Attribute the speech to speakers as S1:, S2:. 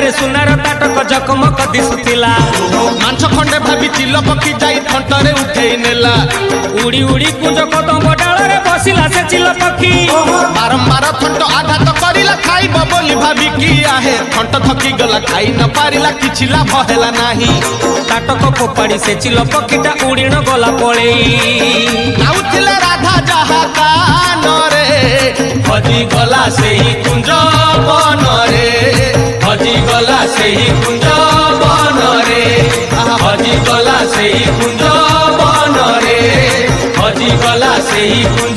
S1: रे सुनार ताटक जकमक दिसुतिला
S2: मांस खंडे भाभी चिल पक्षी जाई थंटरे उठेई नेला
S1: उड़ी उड़ी कुंज कदम डाल रे बसिला से चिल पक्षी
S2: बारंबार थंट आघात करिला खाइब बोली भाभी की आहे थंट थकी गला खाई न पारिला किछि लाभ हेला नाही
S1: ताटक फोपाड़ी से चिल पक्षीटा उड़ीण गला पळेई
S2: नाउथिले राधा जहा कान रे
S1: हजी गला से ही कुंज बन रे हजी गला से ही कुंज बन रे हजी गला से ही कुंज बन रे हजी गला से ही कुंज